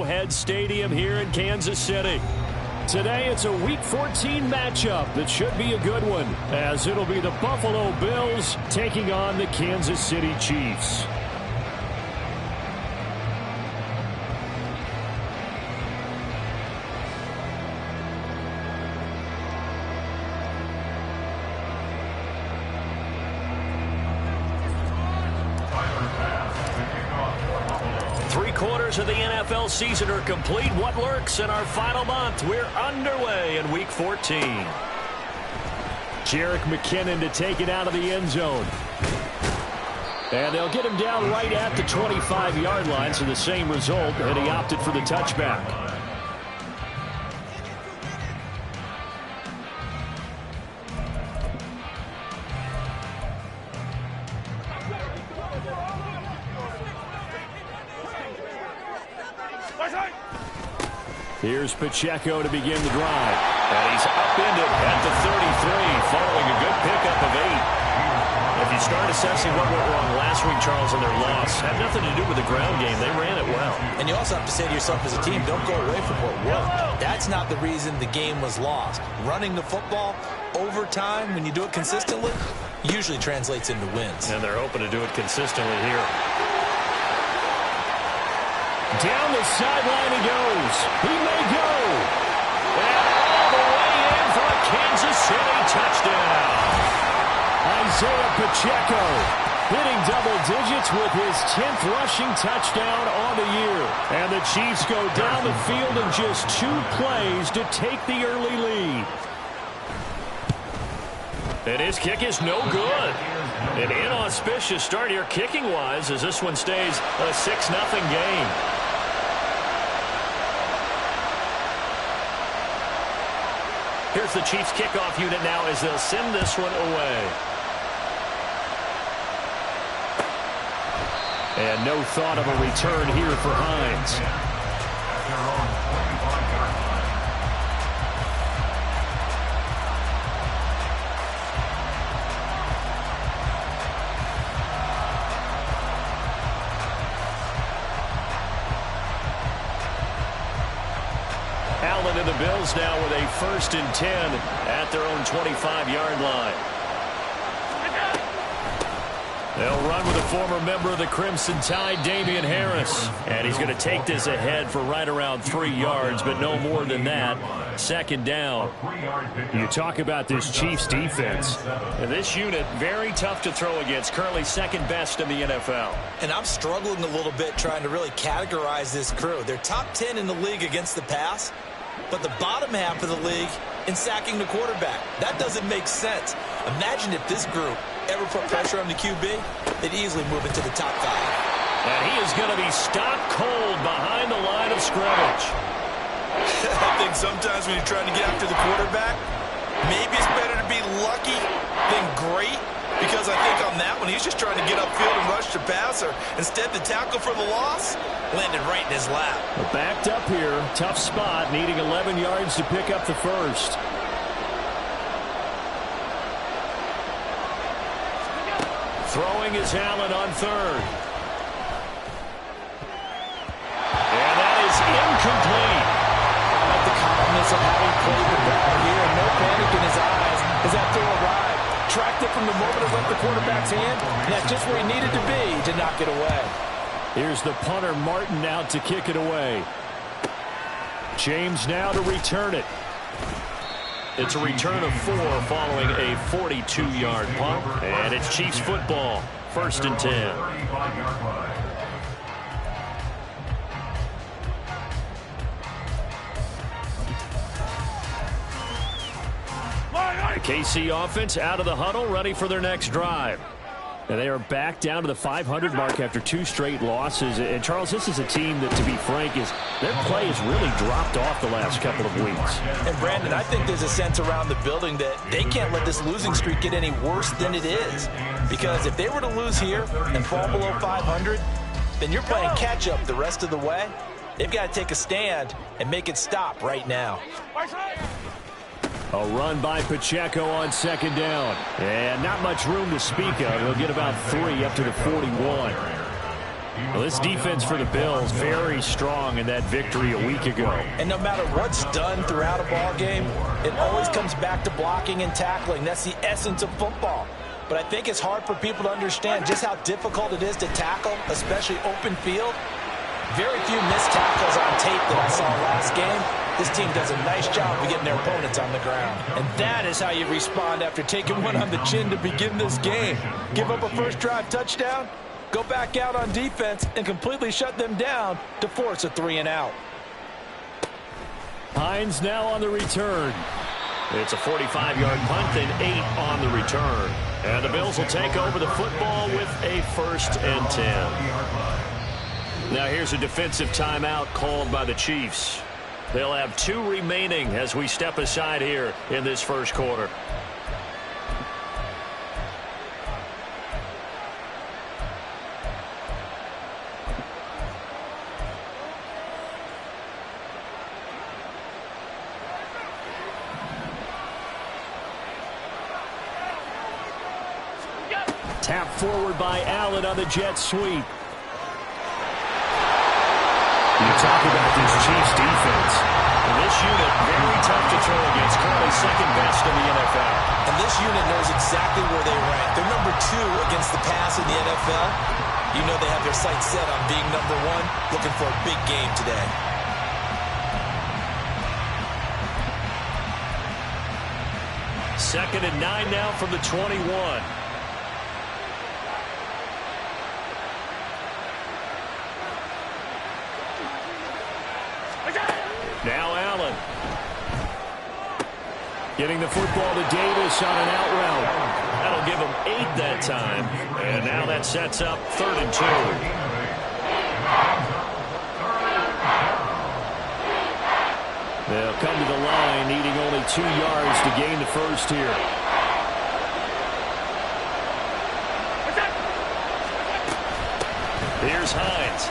Head Stadium here in Kansas City. Today it's a Week 14 matchup that should be a good one, as it'll be the Buffalo Bills taking on the Kansas City Chiefs. Three-quarters of the NFL season are complete. What lurks in our final month? We're underway in Week 14. Jerick McKinnon to take it out of the end zone. And they'll get him down right at the 25-yard line, so the same result, and he opted for the touchback. Here's Pacheco to begin the drive. And he's upended at the 33, following a good pickup of 8. If you start assessing what went wrong last week, Charles, in their loss, had nothing to do with the ground game. They ran it well. And you also have to say to yourself as a team, don't go away from what worked. That's not the reason the game was lost. Running the football over time, when you do it consistently, usually translates into wins. And they're hoping to do it consistently here. Down the sideline he goes. He may go. And all the way in for a Kansas City touchdown. Isaiah Pacheco hitting double digits with his 10th rushing touchdown on the year. And the Chiefs go down the field in just 2 plays to take the early lead. And his kick is no good. An inauspicious start here kicking-wise as this one stays a 6-0 game. Here's the Chiefs kickoff unit now as they'll send this one away. And no thought of a return here for Hines. Allen and the Bills now with a 1st and 10 at their own 25-yard line. They'll run with a former member of the Crimson Tide, Damian Harris. And he's going to take this ahead for right around 3 yards, but no more than that. 2nd down. You talk about this Chiefs defense. And this unit, very tough to throw against. Currently 2nd best in the NFL. And I'm struggling a little bit trying to really categorize this crew. They're top 10 in the league against the pass, but the bottom half of the league in sacking the quarterback. That doesn't make sense. Imagine if this group ever put pressure on the QB, they'd easily move into the top 5. And he is going to be stopped cold behind the line of scrimmage. I think sometimes when you're trying to get after the quarterback, maybe it's better to be lucky than great, because I think on that one, he's just trying to get upfield and rush the passer. Instead, the tackle for the loss landed right in his lap. Backed up here, tough spot, needing 11 yards to pick up the 1st. Throwing is Allen on 3rd. And that is incomplete. Like the calmness of how he played the ball here, and no panic in his eyes as that throw arrived. Tracked it from the moment it left the quarterback's hand, and that's just where he needed to be to knock it away. Here's the punter, Martin, out to kick it away. James now to return it. It's a return of 4 following a 42-yard punt. And it's Chiefs football, 1st and 10. The KC offense out of the huddle, ready for their next drive. And they are back down to the 500 mark after 2 straight losses. And, Charles, this is a team that, to be frank, their play has really dropped off the last couple of weeks. And, Brandon, I think there's a sense around the building that they can't let this losing streak get any worse than it is. Because if they were to lose here and fall below 500, then you're playing catch-up the rest of the way. They've got to take a stand and make it stop right now. A run by Pacheco on 2nd down. And not much room to speak of. He'll get about 3 up to the 41. Well, this defense for the Bills, very strong in that victory a week ago. And no matter what's done throughout a ball game, it always comes back to blocking and tackling. That's the essence of football. But I think it's hard for people to understand just how difficult it is to tackle, especially open field. Very few missed tackles on tape that I saw last game. This team does a nice job of getting their opponents on the ground. And that is how you respond after taking one on the chin to begin this game. Give up a first drive touchdown, go back out on defense, and completely shut them down to force a 3-and-out. Hines now on the return. It's a 45-yard punt and 8 on the return. And the Bills will take over the football with a 1st and 10. Now here's a defensive timeout called by the Chiefs. They'll have 2 remaining as we step aside here in this first quarter. Tap forward by Allen on the jet sweep. You talk about this Chiefs defense. And this unit, very tough to throw against, currently second best in the NFL. And this unit knows exactly where they rank. They're number 2 against the pass in the NFL. You know they have their sights set on being number 1, looking for a big game today. Second and 9 now from the 21. Now Allen. Getting the football to Davis on an out route. That'll give him 8 that time. And now that sets up 3rd and 2. They'll come to the line, needing only 2 yards to gain the first here. Here's Hines.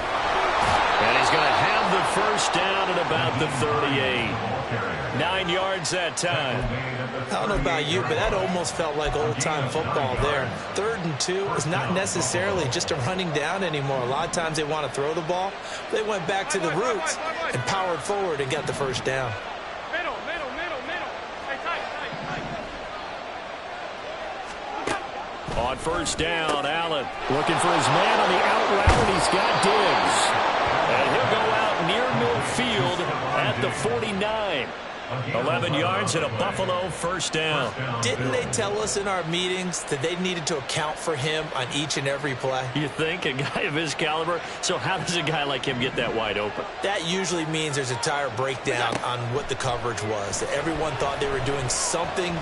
And he's going to have the first down at about the 38. 9 yards that time. I don't know about you, but that almost felt like old-time football there. 3rd and 2 is not necessarily just a running down anymore. A lot of times they want to throw the ball. They went back to the roots and powered forward and got the first down. On first down, Allen looking for his man on the out route, and he's got Diggs. And he'll go out near midfield at the 49. 11 yards and a Buffalo first down. Didn't they tell us in our meetings that they needed to account for him on each and every play? You think? A guy of his caliber? So how does a guy like him get that wide open? That usually means there's a tire breakdown on what the coverage was. That everyone thought they were doing something,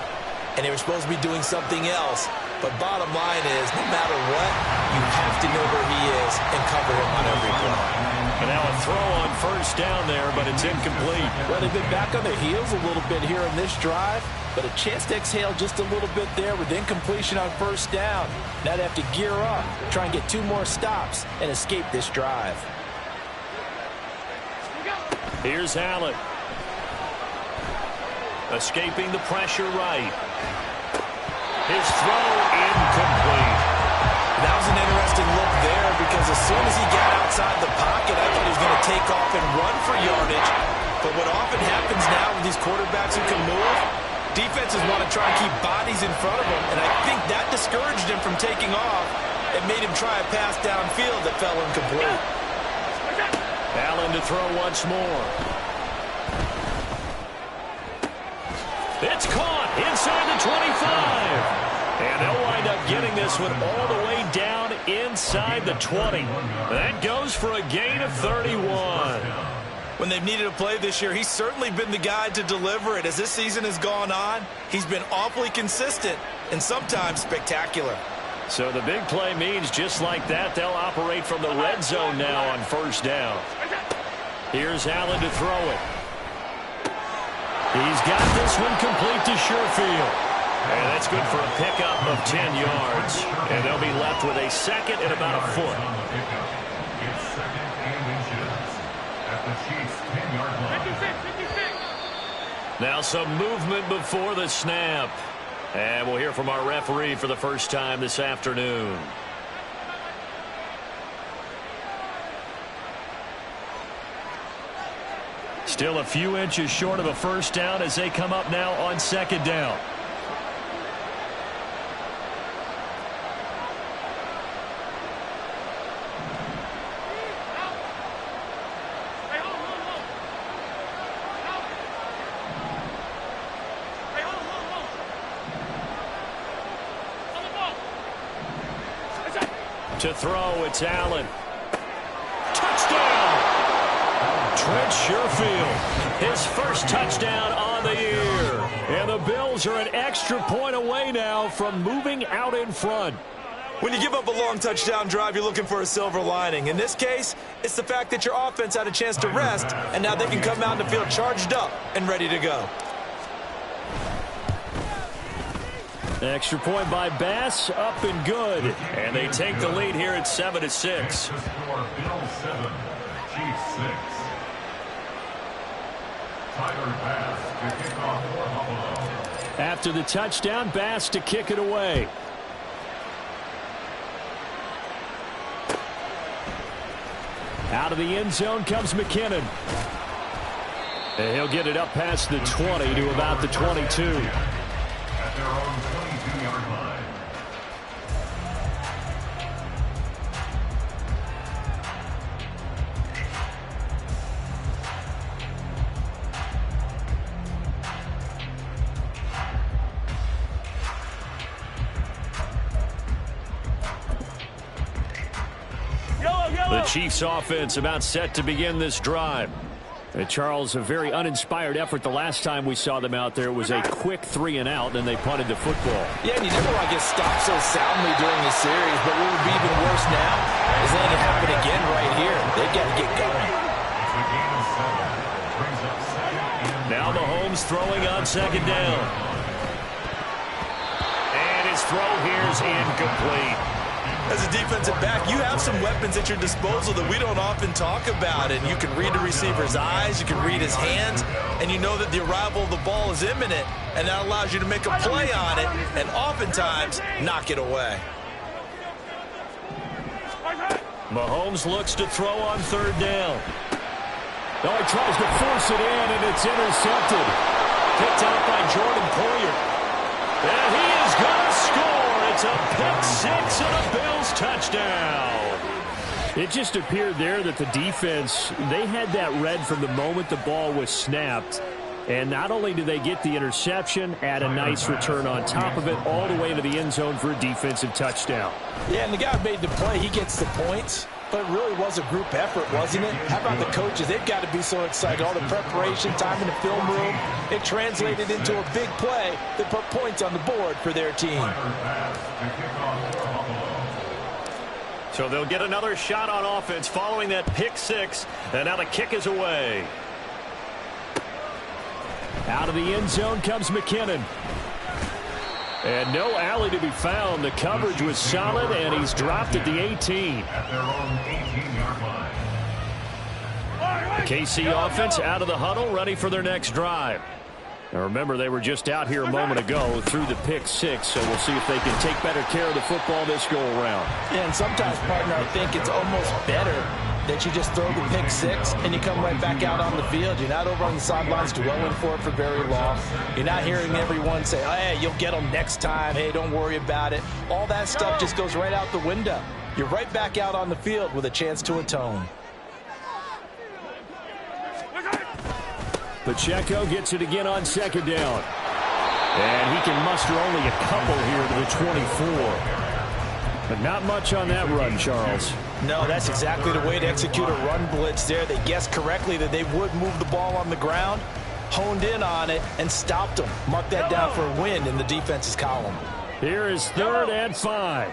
and they were supposed to be doing something else. But bottom line is, no matter what, you have to know where he is and cover him on every play. And now a throw on first down there, but it's incomplete. Well, they've been back on their heels a little bit here in this drive, but a chance to exhale just a little bit there with incompletion on first down. Now they have to gear up, try and get 2 more stops, and escape this drive. Here's Allen. Escaping the pressure right. His throw incomplete. That was an interesting look there because as soon as he got outside the pocket, I thought he was going to take off and run for yardage. But what often happens now with these quarterbacks who can move, defenses want to try and keep bodies in front of them, and I think that discouraged him from taking off and made him try a pass downfield that fell incomplete. Allen to throw once more. It's caught inside the 25. And they'll wind up getting this one all the way down inside the 20. That goes for a gain of 31. When they've needed a play this year, he's certainly been the guy to deliver it. As this season has gone on, he's been awfully consistent and sometimes spectacular. So the big play means just like that, they'll operate from the red zone now on first down. Here's Allen to throw it. He's got this one complete to Sherfield. And that's good for a pickup of 10 yards. And they'll be left with a second and about a foot. Now some movement before the snap. And we'll hear from our referee for the first time this afternoon. Still a few inches short of a first down as they come up now on second down. To throw, it's Allen. Touchdown! Trent Sherfield, his first touchdown on the year. And the Bills are an extra point away now from moving out in front. When you give up a long touchdown drive, you're looking for a silver lining. In this case, it's the fact that your offense had a chance to rest, and now they can come out and feel charged up and ready to go. Extra point by Bass, up and good. And they take the lead here at 7-6. After the touchdown, Bass to kick it away. Out of the end zone comes McKinnon. And he'll get it up past the 20 to about the 22. At their own 22-yard line. The Chiefs offense about set to begin this drive. And Charles, a very uninspired effort the last time we saw them out there. It was a quick 3-and-out, and they punted the football. Yeah, and you never want to get stopped so soundly during the series, but what would be even worse now is letting it happen again right here. They've got to get going. Now Mahomes throwing on second down. And his throw here is incomplete. As a defensive back, you have some weapons at your disposal that we don't often talk about. And you can read the receiver's eyes, you can read his hands, and you know that the arrival of the ball is imminent, and that allows you to make a play on it and oftentimes knock it away. Mahomes looks to throw on third down. Oh, he tries to force it in, and it's intercepted. Picked out by Jordan Poyer. And he is going to score. It's a pick six and a Bills touchdown. It just appeared there that the defense, they had that read from the moment the ball was snapped. And not only did they get the interception, add a nice return on top of it, all the way into the end zone for a defensive touchdown. Yeah, and the guy who made the play, he gets the points. But it really was a group effort, wasn't it? How about the coaches? They've got to be so excited. All the preparation, time in the film room, it translated into a big play that put points on the board for their team. So they'll get another shot on offense following that pick six. And now the kick is away. Out of the end zone comes McKinnon. And no alley to be found. The coverage was solid, and he's dropped at the 18. At their own 18-yard line. The KC offense out of the huddle, ready for their next drive. Now remember, they were just out here a moment ago through the pick six, so we'll see if they can take better care of the football this go-around. Yeah, and sometimes, partner, I think it's almost better that you just throw the pick six and you come right back out on the field. You're not over on the sidelines dwelling for it for very long. You're not hearing everyone say, oh, hey, you'll get them next time. Hey, don't worry about it. All that stuff just goes right out the window. You're right back out on the field with a chance to atone. Pacheco gets it again on second down. And he can muster only a couple here to the 24. But not much on that run, Charles. No, that's exactly the way to execute a run blitz there. They guessed correctly that they would move the ball on the ground, honed in on it, and stopped them. Mark that down for a win in the defense's column. Here is 3rd and 5.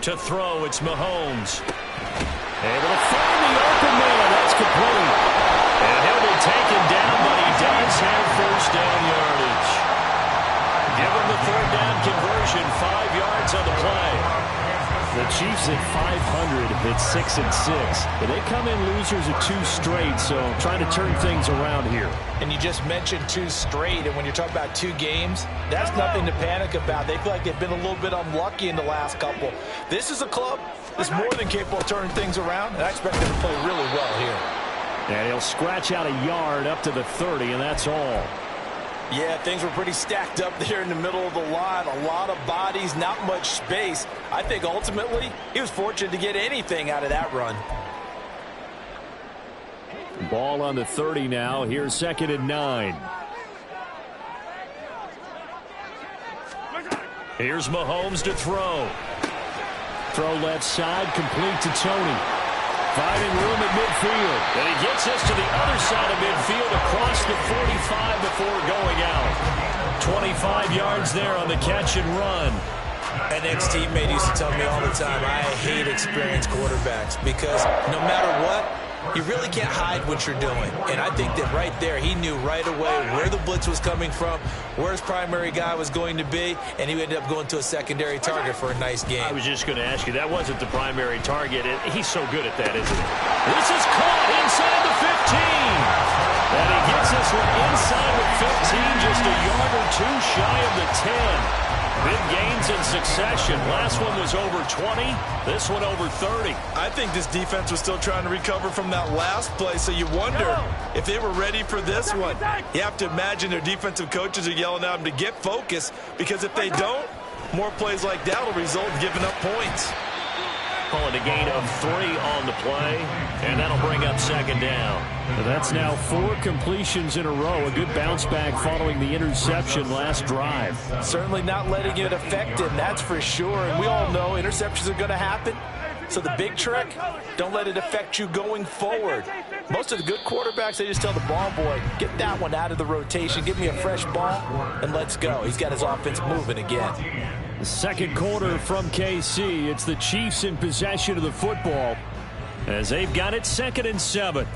To throw, it's Mahomes. Able to find the open man. That's complete. And he'll be taken down, but he does have first down yardage. Give him the 3rd down conversion, 5 yards on the play. The Chiefs at 500, it's 6-6. But they come in losers of 2 straight, so trying to turn things around here. And you just mentioned 2 straight, and when you're talking about 2 games, that's nothing to panic about. They feel like they've been a little bit unlucky in the last couple. This is a club that's more than capable of turning things around, and I expect them to play really well here. And he'll scratch out a yard up to the 30, and that's all. Yeah, things were pretty stacked up there in the middle of the line. A lot of bodies, not much space. I think ultimately he was fortunate to get anything out of that run. Ball on the 30 now. Here's 2nd and 9. Here's Mahomes to throw. Throw left side, complete to Tony. Finding room at midfield. And he gets us to the other side of midfield across the 45 before going out. 25 yards there on the catch and run. An ex-teammate used to tell me all the time, I hate experienced quarterbacks because no matter what, you really can't hide what you're doing. And I think that right there, he knew right away where the blitz was coming from, where his primary guy was going to be, and he ended up going to a secondary target for a nice game. I was just going to ask you, that wasn't the primary target. He's so good at that, isn't he? This is caught inside the 15. And he gets this one inside with 15, just a yard or two shy of the 10. Big gains in succession. Last one was over 20. This one over 30. I think this defense was still trying to recover from that last play, so you wonder if they were ready for this one. You have to imagine their defensive coaches are yelling at them to get focused, because if they don't, more plays like that will result in giving up points. Calling a gain of 3 on the play, and that'll bring up 2nd down. That's now 4 completions in a row. A good bounce back following the interception last drive. Certainly not letting it affect him, that's for sure. And we all know interceptions are going to happen. So the big trick, don't let it affect you going forward. Most of the good quarterbacks, they just tell the ball boy, get that one out of the rotation, give me a fresh ball, and let's go. He's got his offense moving again. The second quarter from KC. It's the Chiefs in possession of the football as they've got it 2nd and 7.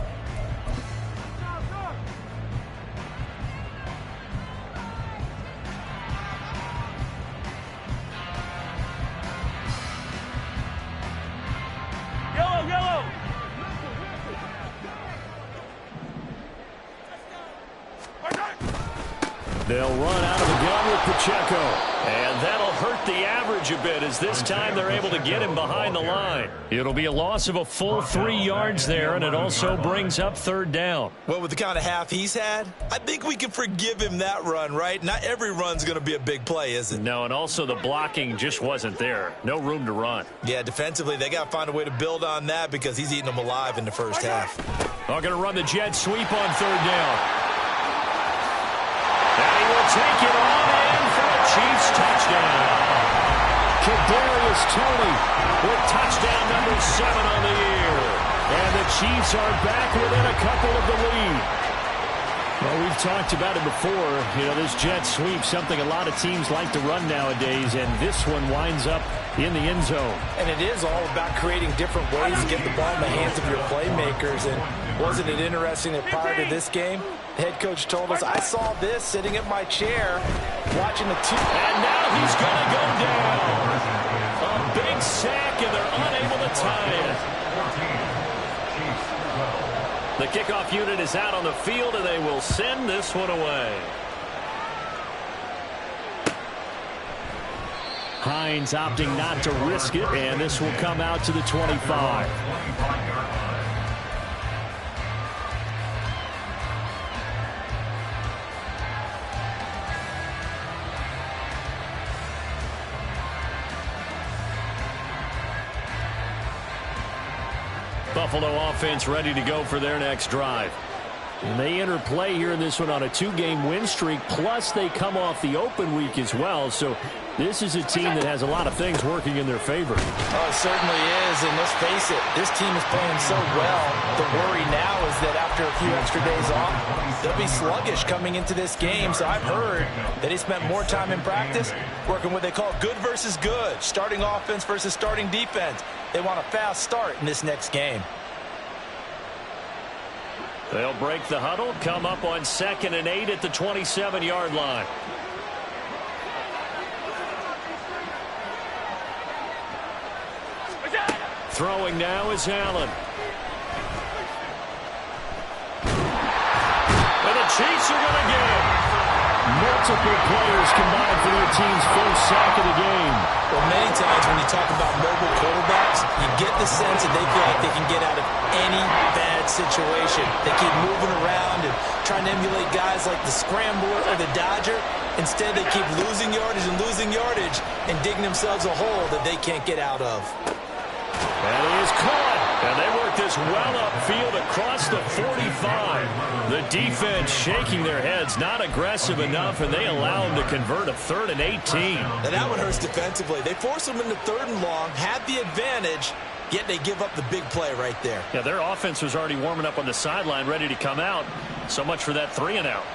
They'll run out of the gun with Pacheco. And that'll hurt the average a bit, as this time they're able to get him behind the line. It'll be a loss of a full 3 yards there, and it also brings up 3rd down. Well, with the kind of half he's had, I think we can forgive him that run, right? Not every run's going to be a big play, is it? No, and also the blocking just wasn't there. No room to run. Yeah, defensively, they got to find a way to build on that because he's eating them alive in the first half. They're going to run the jet sweep on 3rd down. And he will take it on in for a Chiefs touchdown. Kadarius Toney with touchdown number 7 on the year. And the Chiefs are back within a couple of the lead. Well, we've talked about it before. You know, this jet sweep, something a lot of teams like to run nowadays, and this one winds up in the end zone. And it is all about creating different ways to get the ball in the hands of your playmakers. And wasn't it interesting that prior to this game, the head coach told us, I saw this sitting at my chair, watching the two. And now he's going to go down. A big sack, and they're unable to tie it. The kickoff unit is out on the field, and they will send this one away. Hines opting not to risk it, and this will come out to the 25. Buffalo offense ready to go for their next drive. And they enter play here in this one on a 2-game win streak, plus they come off the open week as well. So this is a team that has a lot of things working in their favor. Oh, it certainly is, and let's face it, this team is playing so well. The worry now is that after a few extra days off, they'll be sluggish coming into this game. So I've heard that he spent more time in practice working what they call good versus good, starting offense versus starting defense. They want a fast start in this next game. They'll break the huddle, come up on 2nd and 8 at the 27-yard line. Throwing now is Allen. And the Chiefs are going to get him. Multiple players combined for their team's first sack of the game. Well, many times when you talk about mobile quarterbacks, you get the sense that they feel like they can get out of any bad situation. They keep moving around and trying to emulate guys like the Scrambler or the Dodger. Instead, they keep losing yardage and digging themselves a hole that they can't get out of. And he is caught. And they work this well upfield across the 45. The defense shaking their heads, not aggressive enough, and they allow him to convert a 3rd and 18. Now that one hurts defensively. They force him into 3rd and long, had the advantage, yet they give up the big play right there. Yeah, their offense was already warming up on the sideline, ready to come out. So much for that 3 and out.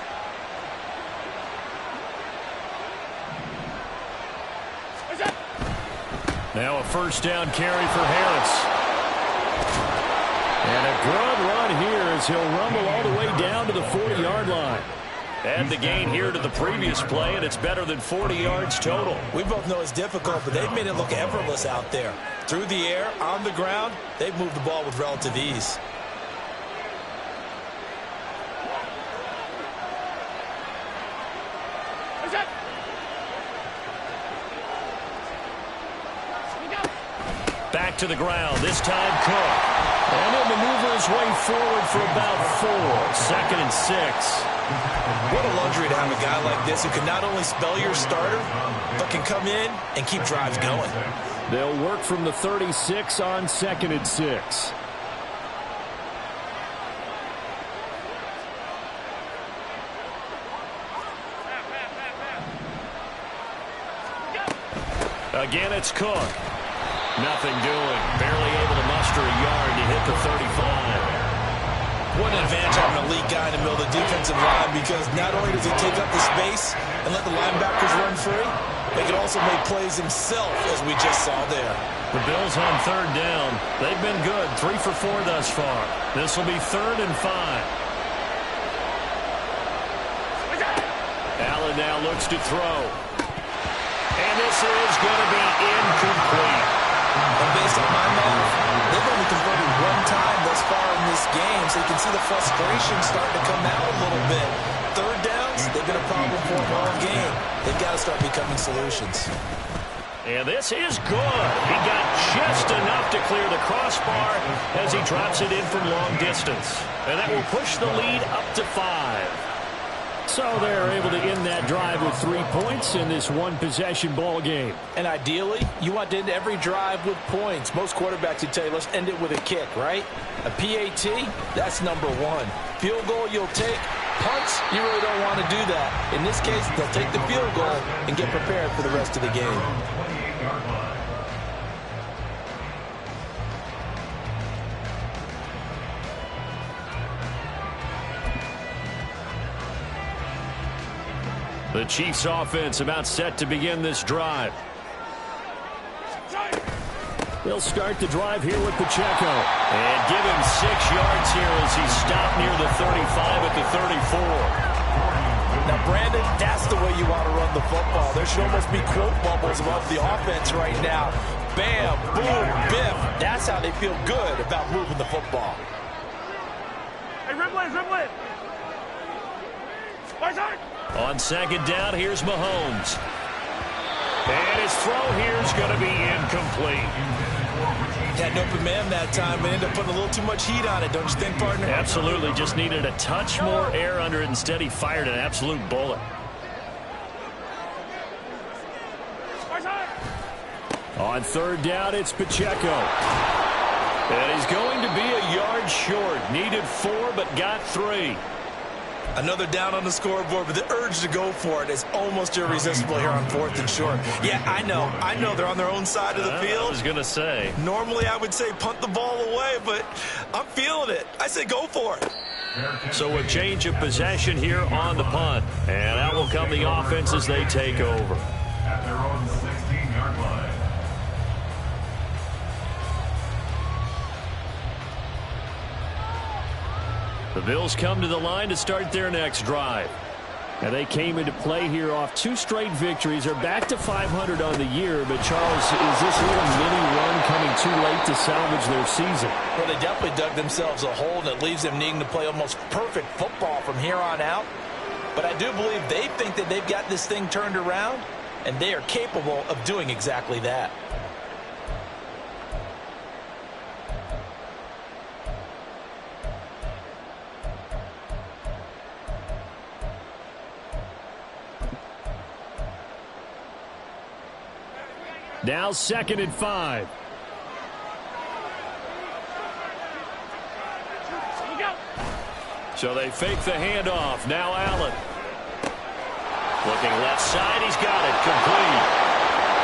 Now a first down carry for Harris. And a good run here as he'll rumble all the way down to the 40-yard line. Add the gain here to the previous play, and it's better than 40 yards total. We both know it's difficult, but they've made it look effortless out there. Through the air, on the ground, they've moved the ball with relative ease. Back to the ground, this time Cook. And he'll maneuver his way forward for about 4. 2nd and 6. What a luxury to have a guy like this who can not only spell your starter, but can come in and keep drives going. They'll work from the 36 on 2nd and 6. Again, it's Cook. Nothing doing. Barely able to muster a yard to hit the 35. What an advantage having an elite guy in the middle of the defensive line, because not only does he take up the space and let the linebackers run free, they can also make plays himself, as we just saw there. The Bills on 3rd down. They've been good. 3 for 4 thus far. This will be 3rd and 5. Allen now looks to throw. And this is going to be incomplete. And based on my math, they've only converted 1 time thus far in this game, so you can see the frustration starting to come out a little bit. 3rd downs, they've been a problem for them all game. They've got to start becoming solutions. And this is good. He got just enough to clear the crossbar as he drops it in from long distance. And that will push the lead up to 5. So they're able to end that drive with 3 points in this one-possession ball game. And ideally, you want to end every drive with points. Most quarterbacks would tell you, let's end it with a kick, right? A PAT, that's number 1. Field goal you'll take. Punts, you really don't want to do that. In this case, they'll take the field goal and get prepared for the rest of the game. The Chiefs offense about set to begin this drive. They'll start the drive here with Pacheco. And give him 6 yards here as he stopped near the 35 at the 34. Now, Brandon, that's the way you want to run the football. There should almost be quote bubbles above the offense right now. Bam, boom, biff. That's how they feel good about moving the football. Hey, Ripley. On 2nd down, here's Mahomes. And his throw here is going to be incomplete. Had an open man that time, but ended up putting a little too much heat on it, don't you think, partner? Absolutely. Just needed a touch more air under it. Instead, he fired an absolute bullet. On 3rd down, it's Pacheco. And he's going to be a yard short. Needed 4, but got 3. Another down on the scoreboard, but the urge to go for it is almost irresistible here on 4th and short. Yeah, I know they're on their own side of the field. I was going to say. Normally, I would say punt the ball away, but I'm feeling it. I say go for it. So a change of possession here on the punt. And out will come the offense as they take over. At their own 16-yard line. The Bills come to the line to start their next drive. And they came into play here off 2 straight victories. They're back to 500 on the year. But, Charles, is this little mini run coming too late to salvage their season? Well, they definitely dug themselves a hole, and it leaves them needing to play almost perfect football from here on out. But I do believe they think that they've got this thing turned around, and they are capable of doing exactly that. Now 2nd and 5. So they fake the handoff. Now Allen. Looking left side. He's got it. Complete.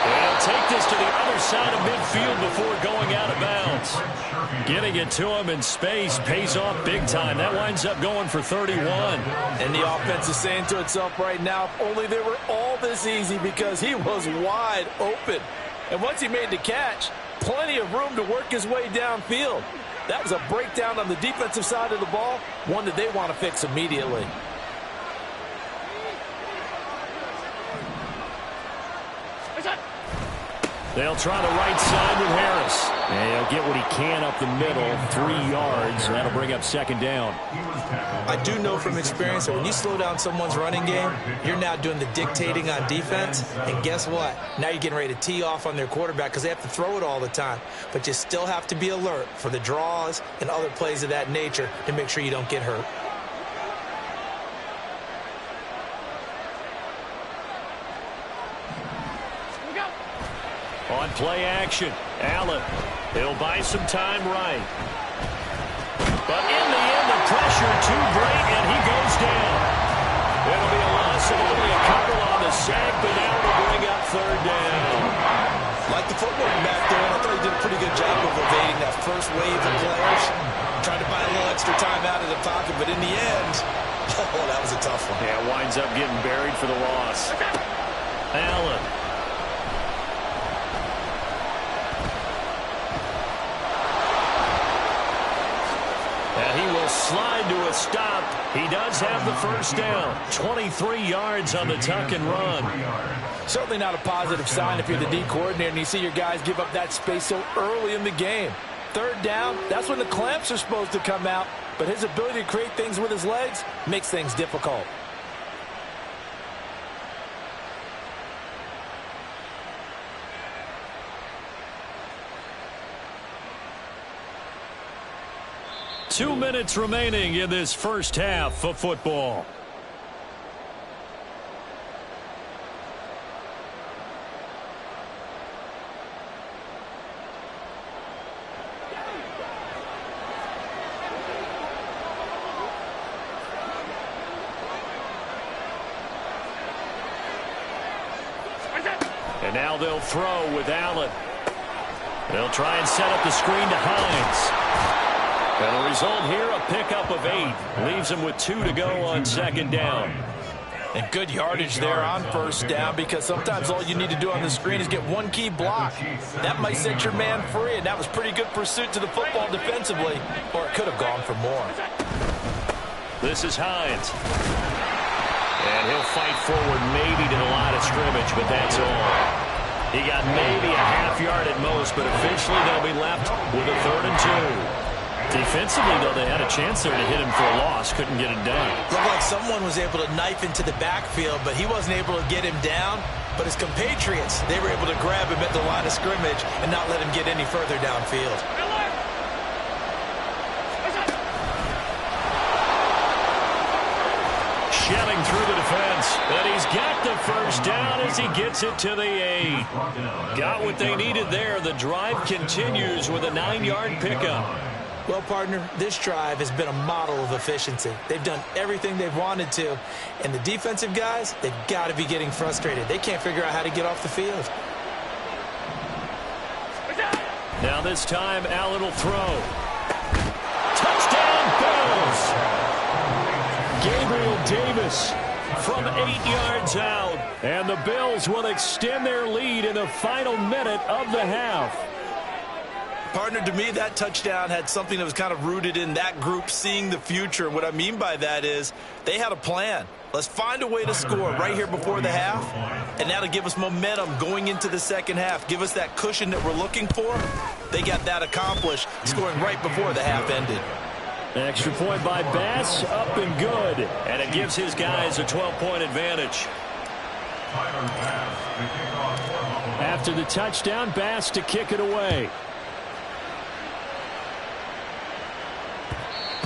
And he'll take this to the other side of midfield before going out of bounds. Getting it to him in space pays off big time. That winds up going for 31. And the offense is saying to itself right now, if only they were all this easy, because he was wide open. And once he made the catch, plenty of room to work his way downfield. That was a breakdown on the defensive side of the ball, one that they want to fix immediately. They'll try the right side with Harris. And he'll get what he can up the middle, 3 yards. That'll bring up 2nd down. I do know from experience that when you slow down someone's running game, you're now doing the dictating on defense. And guess what? Now you're getting ready to tee off on their quarterback because they have to throw it all the time. But you still have to be alert for the draws and other plays of that nature to make sure you don't get hurt. On play action, Allen. He'll buy some time right. But in the end, the pressure too great, and he goes down. It'll be a loss of only a couple on the sack, but now it'll bring up 3rd down. Like the footwork back there, I thought he did a pretty good job of evading that first wave of players. Tried to buy a little extra time out of the pocket, but in the end, oh, that was a tough one. Yeah, winds up getting buried for the loss. Allen. And he will slide to a stop. He does have the 1st down. 23 yards on the tuck and run. Certainly not a positive sign if you're the D coordinator and you see your guys give up that space so early in the game. 3rd down, that's when the clamps are supposed to come out. But his ability to create things with his legs makes things difficult. Two minutes remaining in this first half of football. And now they'll throw with Allen. They'll try and set up the screen to Hines. And the result here, a pickup of 8. Leaves him with 2 to go on 2nd down. And good yardage there on 1st down, because sometimes all you need to do on the screen is get one key block. That might set your man free, and that was pretty good pursuit to the football defensively, or it could have gone for more. This is Hines. And he'll fight forward maybe to the line of scrimmage, but that's all. He got maybe a half yard at most, but eventually they'll be left with a 3rd and 2. Defensively, though, they had a chance there to hit him for a loss. Couldn't get it done. Looked like someone was able to knife into the backfield, but he wasn't able to get him down. But his compatriots, they were able to grab him at the line of scrimmage and not let him get any further downfield. Shelling through the defense, and he's got the 1st down as he gets it to the 8. Got what they needed there. The drive continues with a 9-yard pickup. Well, partner, this drive has been a model of efficiency. They've done everything they've wanted to, and the defensive guys, they've got to be getting frustrated. They can't figure out how to get off the field. Now this time, Allen will throw. Touchdown, Bills! Gabriel Davis from 8 yards out, and the Bills will extend their lead in the final minute of the half. Partner, to me, that touchdown had something that was kind of rooted in that group seeing the future. What I mean by that is they had a plan. Let's find a way to score right here before the half, and that'll give us momentum going into the 2nd half. Give us that cushion that we're looking for. They got that accomplished, scoring right before the half ended. Extra point by Bass, up and good. And it gives his guys a 12-point advantage. After the touchdown, Bass to kick it away.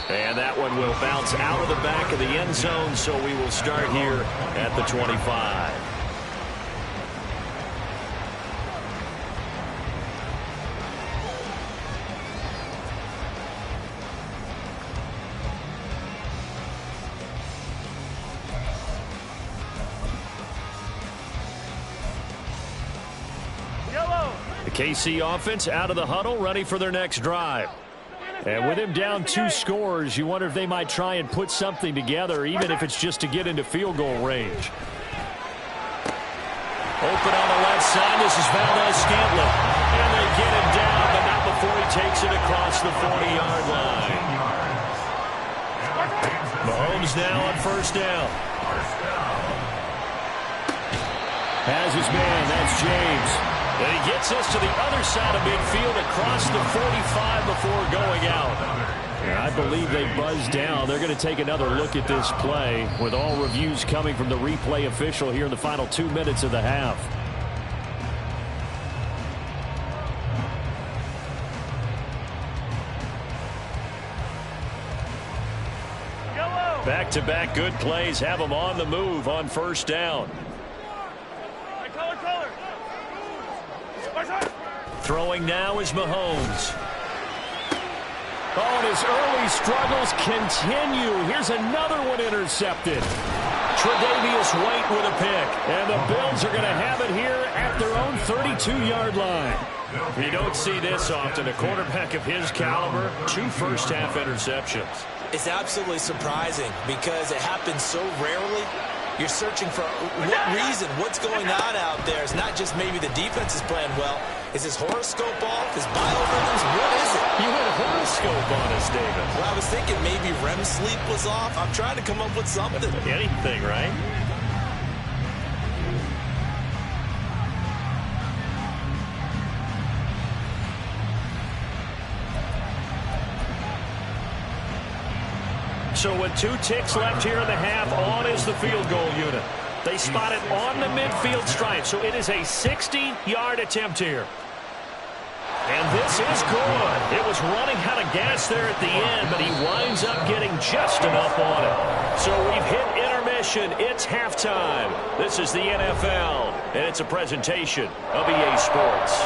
And that one will bounce out of the back of the end zone, so we will start here at the 25. The KC offense out of the huddle, ready for their next drive. And with him down 2 scores, you wonder if they might try and put something together, even if it's just to get into field goal range. Open on the left side, this is Valdez-Scantling. And they get him down, but not before he takes it across the 40-yard line. Mahomes now on first down. Has his man, that's James. And he gets us to the other side of midfield across the 45 before going out. And I believe they buzzed down. They're going to take another look at this play with all reviews coming from the replay official here in the final 2 minutes of the half. Back-to-back good plays have them on the move on first down. Throwing now is Mahomes. Oh, and his early struggles continue. Here's another one intercepted. Tre'Davious White with a pick. And the Bills are going to have it here at their own 32-yard line. You don't see this often. A quarterback of his caliber, 2 first-half interceptions. It's absolutely surprising because it happens so rarely. You're searching for what reason, what's going on out there. It's not just maybe the defense is playing well. Is his horoscope off? His biorhythms? What is it? You had a horoscope on us, David. Well, I was thinking maybe REM sleep was off. I'm trying to come up with something. Anything, right? So with 2 ticks left here in the half, on is the field goal unit. They spot it on the midfield stripe, so it is a 60-yard attempt here. And this is good. It was running out of gas there at the end, but he winds up getting just enough on it. So we've hit intermission. It's halftime. This is the NFL, and it's a presentation of EA Sports.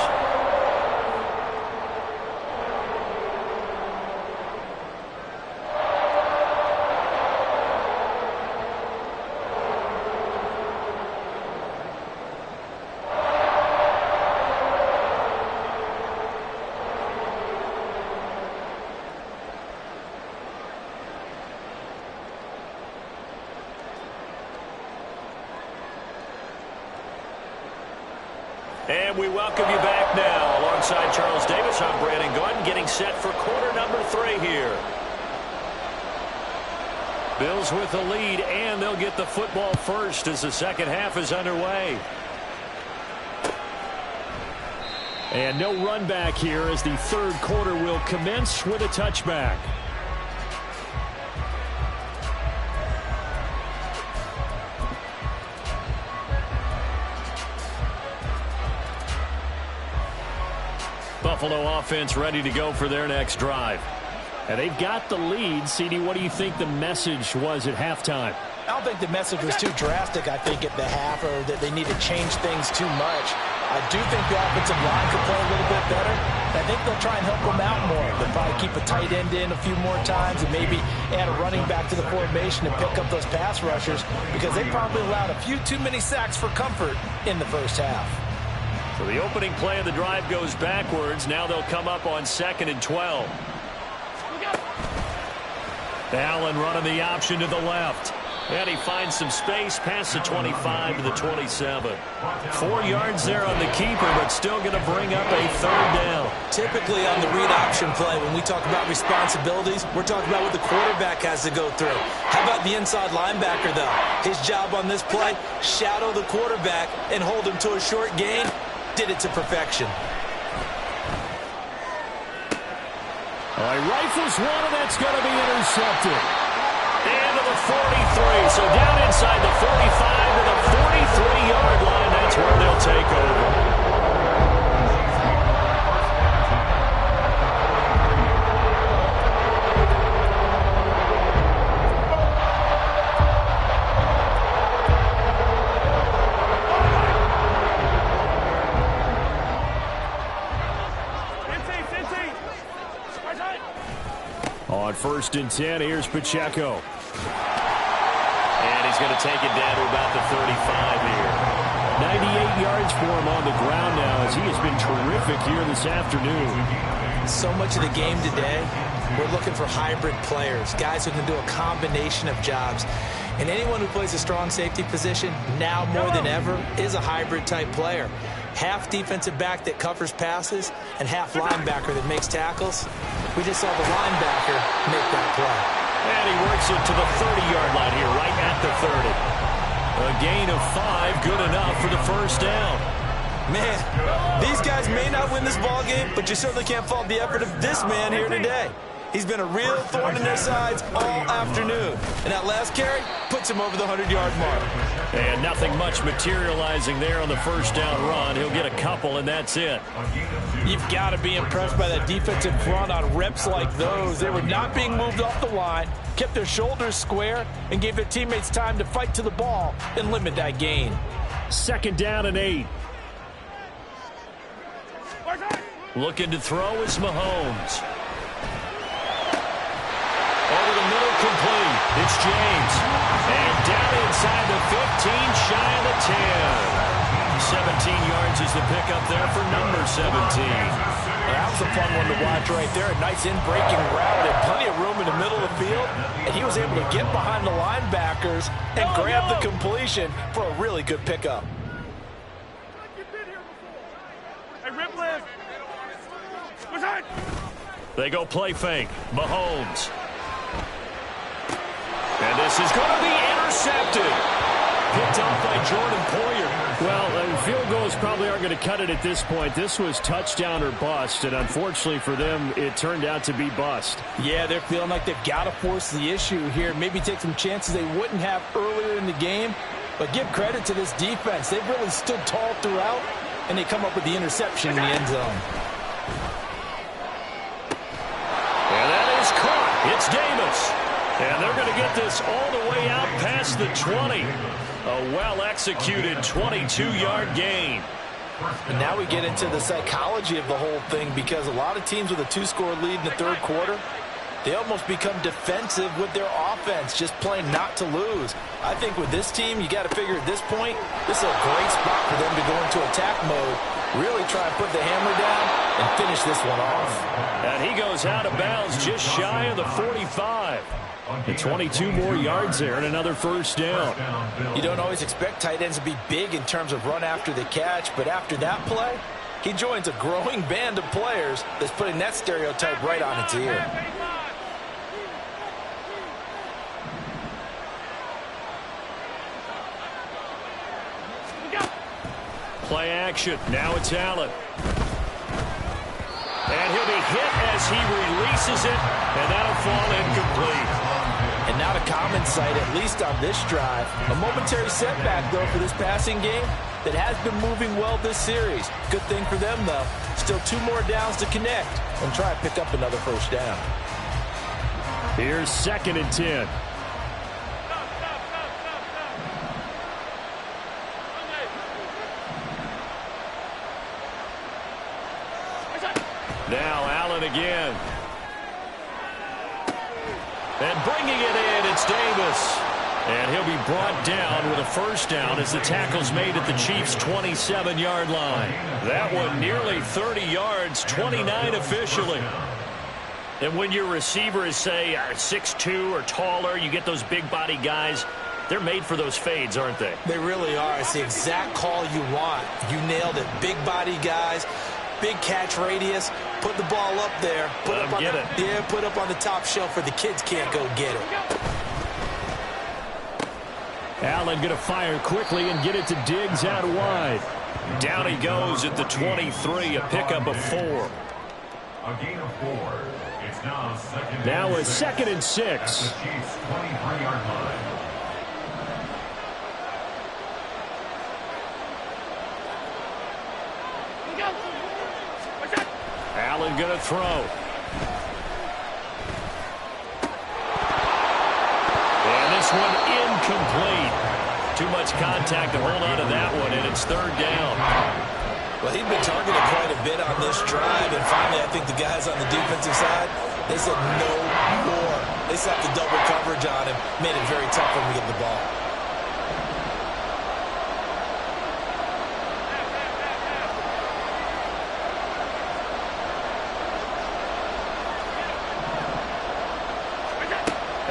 And we welcome you back now. Alongside Charles Davis, I'm Brandon Gordon, getting set for quarter number 3 here. Bills with the lead, and they'll get the football first as the second half is underway. And no run back here as the third quarter will commence with a touchback. Buffalo offense ready to go for their next drive. And they've got the lead. CD, what do you think the message was at halftime? I don't think the message was too drastic, I think, at the half, or that they need to change things too much. I do think the offensive line could play a little bit better. I think they'll try and help them out more. They'll probably keep a tight end in a few more times and maybe add a running back to the formation and pick up those pass rushers, because they probably allowed a few too many sacks for comfort in the first half. So the opening play of the drive goes backwards. Now they'll come up on 2nd and 12. Allen running the option to the left. And he finds some space past the 25 to the 27. 4 yards there on the keeper, but still going to bring up a third down. Typically on the read option play, when we talk about responsibilities, we're talking about what the quarterback has to go through. How about the inside linebacker, though? His job on this play, shadow the quarterback and hold him to a short gain. Did it to perfection. He rifles one, and that's going to be intercepted. Into the 43, so down inside the 45 to the 43-yard line. That's where they'll take over. On 1st and 10, here's Pacheco. And he's going to take it down to about the 35 here. 98 yards for him on the ground now as he has been terrific here this afternoon. So much of the game today, we're looking for hybrid players, guys who can do a combination of jobs. And anyone who plays a strong safety position, now more than ever, is a hybrid-type player. Half defensive back that covers passes and half linebacker that makes tackles. We just saw the linebacker make that play. And he works it to the 30-yard line here, right at the 30. A gain of 5, good enough for the first down. Man, these guys may not win this ball game, but you certainly can't fault the effort of this man here today. He's been a real thorn in their sides all afternoon. And that last carry puts him over the 100-yard mark. And nothing much materializing there on the first down run. He'll get a couple, and that's it. You've got to be impressed by that defensive front on reps like those. They were not being moved off the line, kept their shoulders square, and gave their teammates time to fight to the ball and limit that gain. 2nd down and 8. Looking to throw is Mahomes. Over the middle, complete. It's James. And down inside the 15, shy of the 10. 17 yards is the pickup there for number 17. That was a fun one to watch right there. A nice in-breaking route and plenty of room in the middle of the field. And he was able to get behind the linebackers and grab the completion for a really good pickup. They go play fake. Mahomes. And this is going to be intercepted. Picked off by Jordan Poyer. Well, field goals probably aren't going to cut it at this point. This was touchdown or bust, and unfortunately for them, it turned out to be bust. Yeah, they're feeling like they've got to force the issue here. Maybe take some chances they wouldn't have earlier in the game. But give credit to this defense. They've really stood tall throughout, and they come up with the interception in the end zone. And that is caught. It's Davis. And they're going to get this all the way out past the 20. A well-executed 22-yard gain. And now we get into the psychology of the whole thing, because a lot of teams with a 2-score lead in the third quarter, they almost become defensive with their offense, just playing not to lose. I think with this team, you got to figure at this point, this is a great spot for them to go into attack mode, really try and put the hammer down and finish this one off. And he goes out of bounds just shy of the 45. And 22 more yards there and another first down. You don't always expect tight ends to be big in terms of run after the catch, but after that play, he joins a growing band of players that's putting that stereotype right on its ear. Play action. Now it's Allen. And he'll be hit as he releases it, and that'll fall incomplete. And not a common sight, at least on this drive. A momentary setback, though, for this passing game that has been moving well this series. Good thing for them, though. Still 2 more downs to connect and try to pick up another first down. Here's 2nd and 10. Now Allen again. And bringing it in, it's Davis. And he'll be brought down with a first down as the tackle's made at the Chiefs' 27-yard line. That one nearly 30 yards, 29 officially. And when your receiver is, say, 6'2" or taller, you get those big body guys, they're made for those fades, aren't they? They really are. It's the exact call you want. You nailed it. Big body guys, big catch radius. Put the ball up there. Put up on the top shelf where the kids can't go get it. Allen going to fire quickly and get it to Diggs out wide. Down he goes at the 23, a pickup of 4. A gain of 4. It's Now a 2nd and 6. Chiefs 23-yard line. Allen going to throw. And this one incomplete. Too much contact to hold on to that one, and it's 3rd down. Well, he'd been targeted quite a bit on this drive, and finally I think the guys on the defensive side, they said no more. They slapped the double coverage on him, made it very tough for him to get the ball.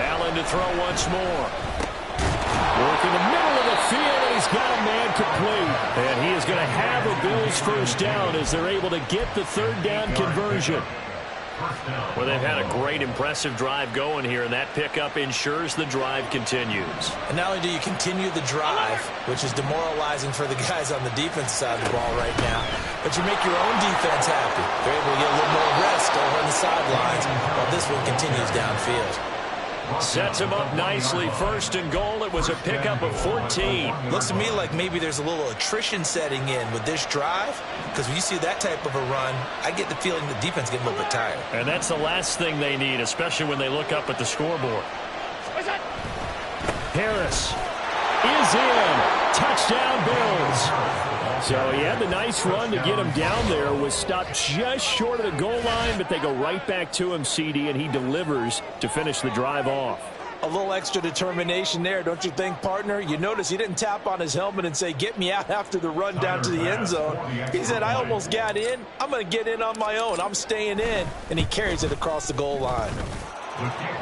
Allen to throw once more. Work in the middle of the field, and he's got a man complete. And he is going to have a Bills 1st down as they're able to get the 3rd down conversion. Well, they've had a great, impressive drive going here, and that pickup ensures the drive continues. And not only do you continue the drive, which is demoralizing for the guys on the defense side of the ball right now, but you make your own defense happy. They're able to get a little more rest over on the sidelines while this one continues downfield. Sets him up nicely. 1st and goal. It was a pickup of 14. Looks to me like maybe there's a little attrition setting in with this drive, because when you see that type of a run, I get the feeling the defense getting a little bit tired. And that's the last thing they need, especially when they look up at the scoreboard. Harris is in. Touchdown, Bills. So he had the nice run to get him down there. Was stopped just short of the goal line, but they go right back to him, CD, and he delivers to finish the drive off. A little extra determination there, don't you think, partner? You notice he didn't tap on his helmet and say, get me out after the run down to the end zone. He said, I almost got in. I'm going to get in on my own. I'm staying in. And he carries it across the goal line.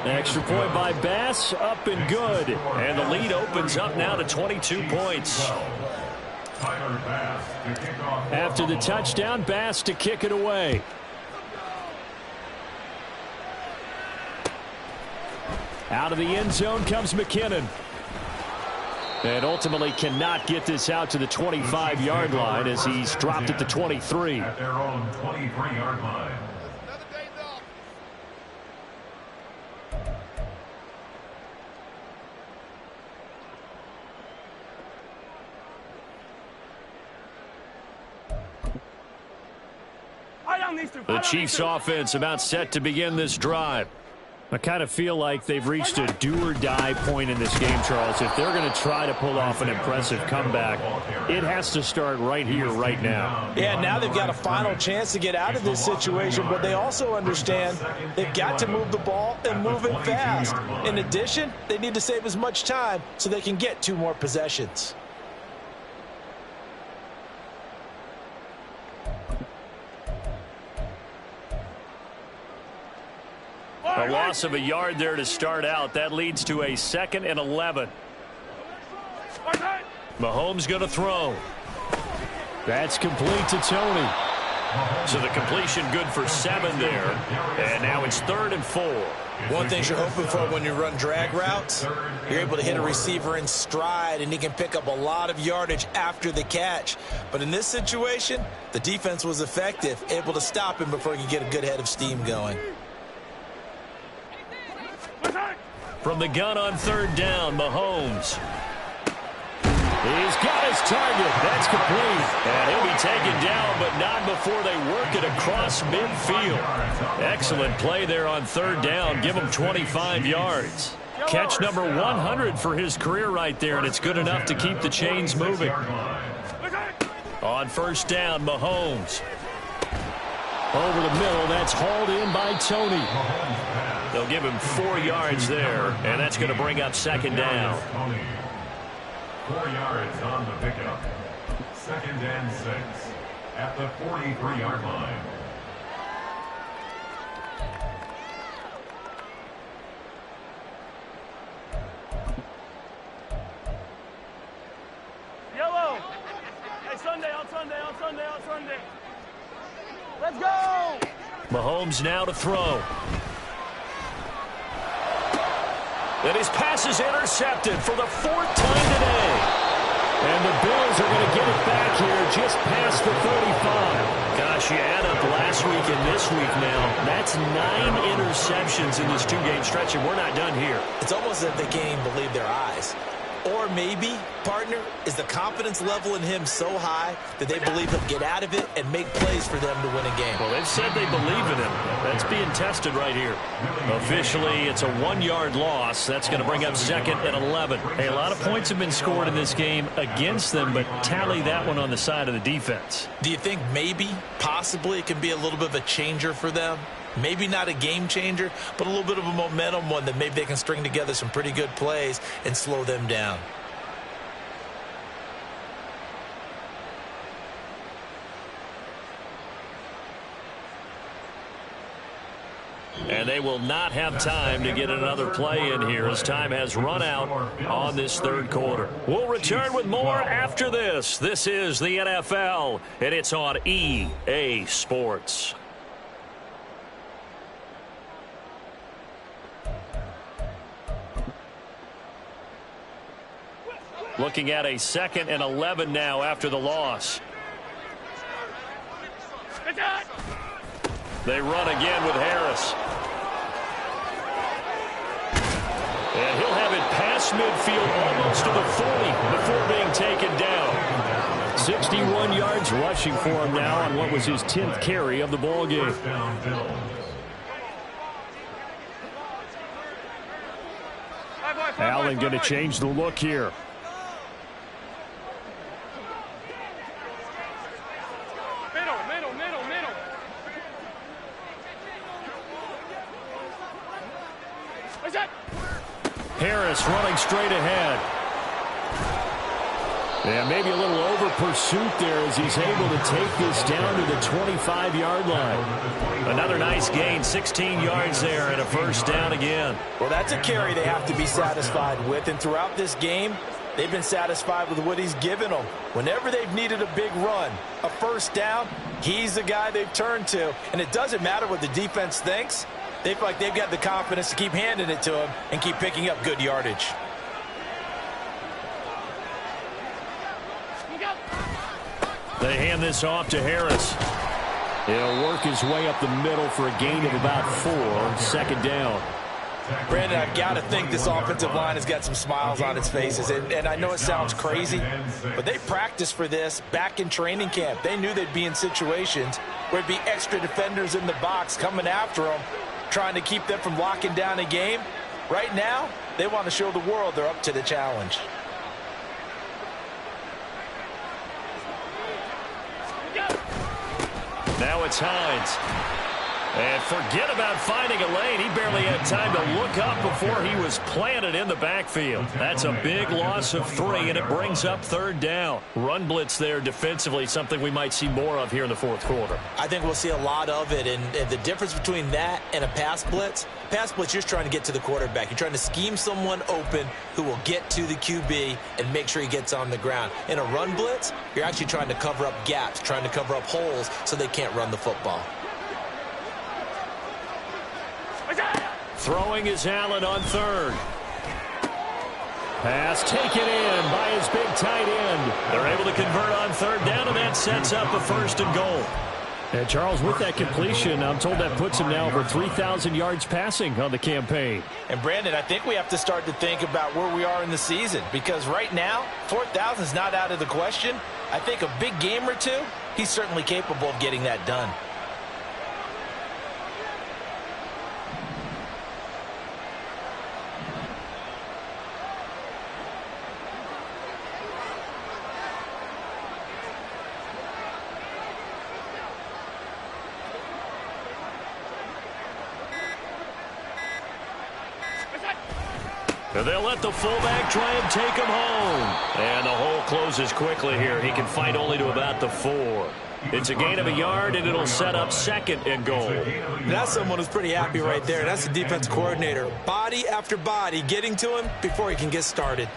Extra point by Bass, up and good. And the lead opens up now to 22 points. After the touchdown, Bass to kick it away. Out of the end zone comes McKinnon. And ultimately cannot get this out to the 25-yard line as he's dropped at the 23. At their own 23-yard line. The Chiefs offense about set to begin this drive. I kind of feel like they've reached a do-or-die point in this game, Charles. If they're going to try to pull off an impressive comeback, it has to start right here, right now. Yeah, now they've got a final chance to get out of this situation, but they also understand they've got to move the ball and move it fast. In addition, they need to save as much time so they can get 2 more possessions. A loss of a yard there to start out. That leads to a 2nd and 11. Mahomes going to throw. That's complete to Tony. So the completion good for 7 there. And now it's 3rd and 4. One thing you're hoping for when you run drag routes, you're able to hit a receiver in stride, and he can pick up a lot of yardage after the catch. But in this situation, the defense was effective, able to stop him before he could get a good head of steam going. From the gun on 3rd down, Mahomes. He's got his target. That's complete. And he'll be taken down, but not before they work it across midfield. Excellent play there on 3rd down. Give him 25 yards. Catch number 100 for his career right there, and it's good enough to keep the chains moving. On 1st down, Mahomes. Over the middle, that's hauled in by Tony. They'll give him 4 yards there, and that's going to bring up 2nd down. 4 yards on the pickup. 2nd and 6 at the 43-yard line. Yellow. Hey, Sunday, on Sunday, on Sunday, on Sunday. Let's go. Mahomes now to throw. And his pass is intercepted for the 4th time today. And the Bills are going to get it back here just past the 35. Gosh, you add up last week and this week now. That's 9 interceptions in this two-game stretch, and we're not done here. It's almost as if they can't even believe their eyes. Or maybe, partner, is the confidence level in him so high that they believe he'll get out of it and make plays for them to win a game. Well, they've said they believe in him. That's being tested right here. Officially, it's a 1-yard loss. That's going to bring up 2nd and 11. Hey, a lot of points have been scored in this game against them, but tally that one on the side of the defense. Do you think maybe, possibly, it can be a little bit of a changer for them? Maybe not a game changer, but a little bit of a momentum one that maybe they can string together some pretty good plays and slow them down. And they will not have time to get another play in here as time has run out on this third quarter. We'll return with more after this. This is the NFL, and it's on EA Sports. Looking at a 2nd and 11 now after the loss. They run again with Harris. And he'll have it past midfield almost to the 40 before being taken down. 61 yards rushing for him now on what was his 10th carry of the ball game. Allen going to change the look here. Harris running straight ahead. And maybe a little over pursuit there as he's able to take this down to the 25-yard line. Another nice gain, 16 yards there and a first down again. Well, that's a carry they have to be satisfied with. And throughout this game, they've been satisfied with what he's given them. Whenever they've needed a big run, a first down, he's the guy they've turned to. And it doesn't matter what the defense thinks. They feel like they've got the confidence to keep handing it to him and keep picking up good yardage. They hand this off to Harris. He'll work his way up the middle for a gain of about 4. 2nd down. Brandon, I've got to think this offensive line has got some smiles on its faces. And I know it sounds crazy, but they practiced for this back in training camp. They knew they'd be in situations where it'd be extra defenders in the box coming after them, trying to keep them from locking down a game. Right now, they want to show the world they're up to the challenge. Now it's Hines. And forget about finding a lane. He barely had time to look up before he was planted in the backfield. That's a big loss of 3, and it brings up 3rd down. Run blitz there defensively, something we might see more of here in the 4th quarter. I think we'll see a lot of it, and the difference between that and a pass blitz, you're just trying to get to the quarterback. You're trying to scheme someone open who will get to the QB and make sure he gets on the ground. In a run blitz, you're actually trying to cover up gaps, trying to cover up holes so they can't run the football. Throwing is Allen on 3rd. Pass taken in by his big tight end. They're able to convert on 3rd down, and that sets up a 1st and goal. And Charles, with that completion, I'm told that puts him now over 3,000 yards passing on the campaign. And Brandon, I think we have to start to think about where we are in the season, because right now, 4,000 is not out of the question. I think a big game or two, he's certainly capable of getting that done. And they'll let the fullback try and take him home. And the hole closes quickly here. He can fight only to about the 4. It's a gain of a yard, and it'll set up 2nd and goal. That's someone who's pretty happy right there. That's the defense coordinator. Body after body getting to him before he can get started.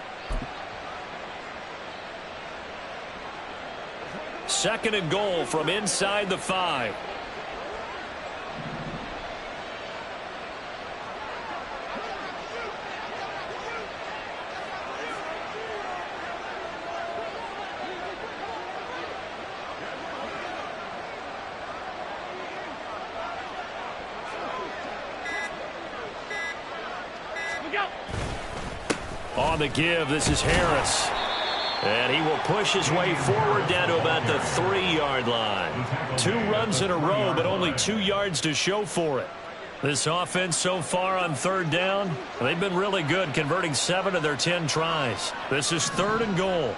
2nd and goal from inside the 5. On the give, this is Harris. And he will push his way forward down to about the 3-yard line. 2 runs in a row, but only 2 yards to show for it. This offense so far on 3rd down, they've been really good, converting 7 of their 10 tries. This is 3rd and goal.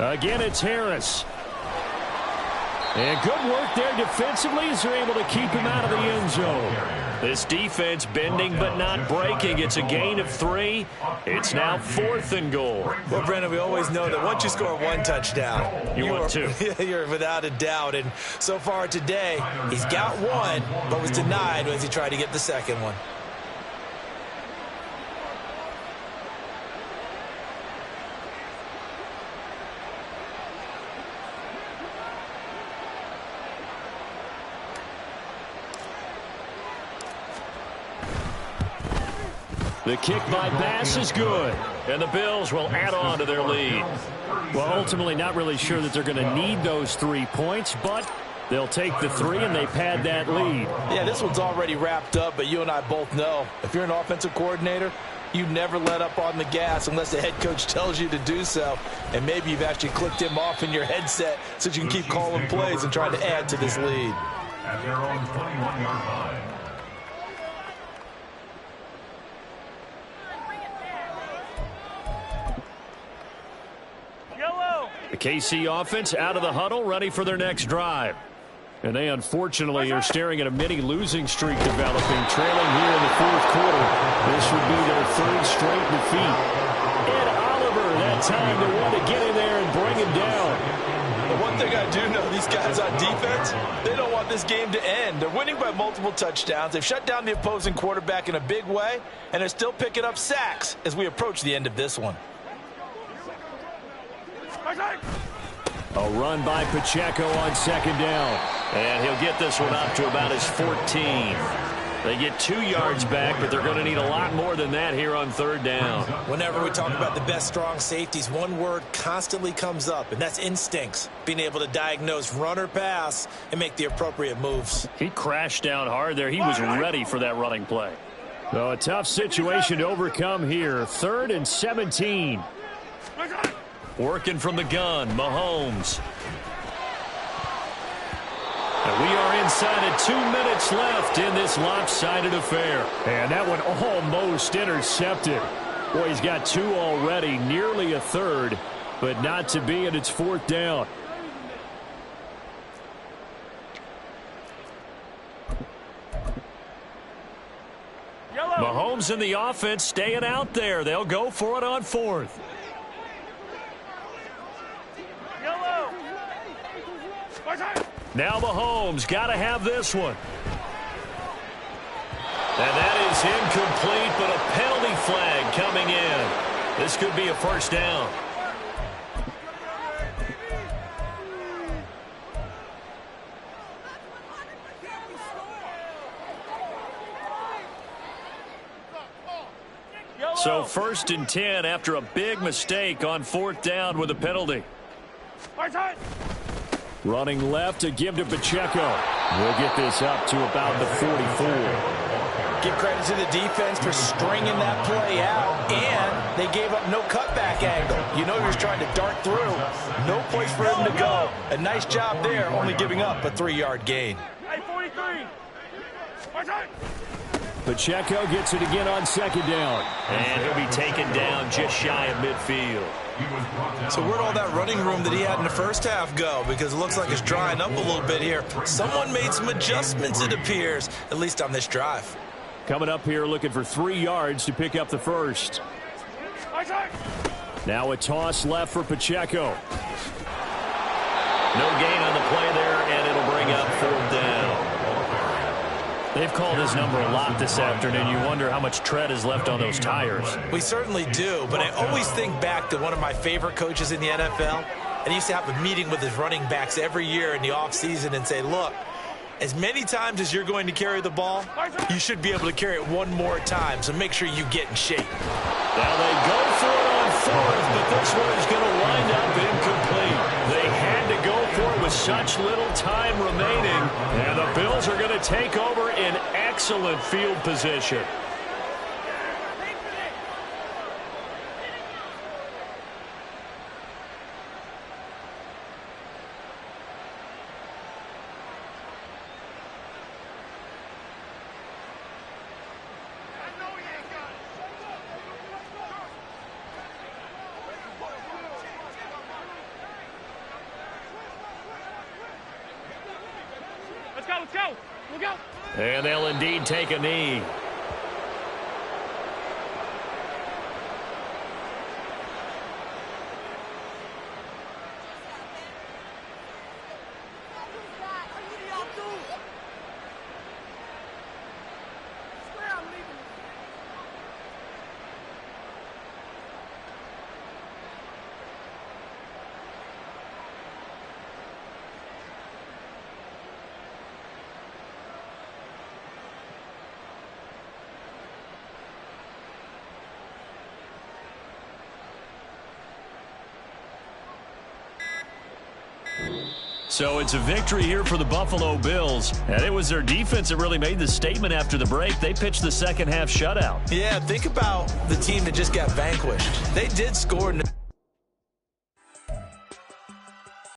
Again, it's Harris. And good work there defensively as they're able to keep him out of the end zone. This defense bending but not breaking. It's a gain of 3. It's now 4th and goal. Well, Brendan, we always know that once you score 1 touchdown, you want 2. You're without a doubt. And so far today, he's got 1, but was denied as he tried to get the 2nd one. The kick by Bass is good, and the Bills will add on to their lead. Well, ultimately not really sure that they're going to need those 3 points, but they'll take the 3 and they pad that lead. Yeah, this one's already wrapped up, but you and I both know if you're an offensive coordinator, you never let up on the gas unless the head coach tells you to do so. And maybe you've actually clicked him off in your headset so you can keep calling plays and trying to add to this lead. At their own 21-yard line. The KC offense out of the huddle, ready for their next drive. And they unfortunately are staring at a mini losing streak developing, trailing here in the 4th quarter. This would be their 3rd straight defeat. And Oliver, that time to want to get in there and bring him down. The one thing I do know, these guys on defense, they don't want this game to end. They're winning by multiple touchdowns. They've shut down the opposing quarterback in a big way, and they're still picking up sacks as we approach the end of this one. A run by Pacheco on 2nd down. And he'll get this one up to about his 14. They get 2 yards back, but they're going to need a lot more than that here on 3rd down. Whenever we talk about the best strong safeties, one word constantly comes up, and that's instincts. Being able to diagnose run or pass and make the appropriate moves. He crashed down hard there. He was ready for that running play. So a tough situation to overcome here. 3rd and 17. Working from the gun, Mahomes. And we are inside of 2 minutes left in this lopsided affair. And that one almost intercepted. Boy, he's got 2 already, nearly a 3rd, but not to be, and it's 4th down. Mahomes and the offense staying out there. They'll go for it on 4th. Now Mahomes got to have this one. And that is incomplete, but a penalty flag coming in. This could be a 1st down. So 1st and 10 after a big mistake on 4th down with a penalty. Running left to give to Pacheco. We'll get this up to about the 44. Give credit to the defense for stringing that play out, and they gave up no cutback angle. You know he was trying to dart through. No place for him to go. A nice job there, only giving up a 3-yard gain. Hey, 43. Pacheco gets it again on 2nd down. And he'll be taken down just shy of midfield. So where'd all that running room that he had in the first half go? Because it looks like it's drying up a little bit here. Someone made some adjustments, it appears, at least on this drive. Coming up here looking for 3 yards to pick up the 1st. Now a toss left for Pacheco. No gain on the play there, and it'll bring up 4th down. They've called his number a lot this afternoon. You wonder how much tread is left on those tires. We certainly do, but I always think back to one of my favorite coaches in the NFL. And he used to have a meeting with his running backs every year in the offseason and say, look, As many times as you're going to carry the ball, you should be able to carry it one more time, so make sure you get in shape. Now they go for it on fourth, but this one is going to wind up incomplete. They had to go for it with such little time remaining, and the Bills are going to take over in excellent field position. Let's go, let's go. We'll go. And they'll indeed take a knee. So it's a victory here for the Buffalo Bills. And it was their defense that really made the statement after the break. They pitched the second half shutout. Yeah, think about the team that just got vanquished. They did score.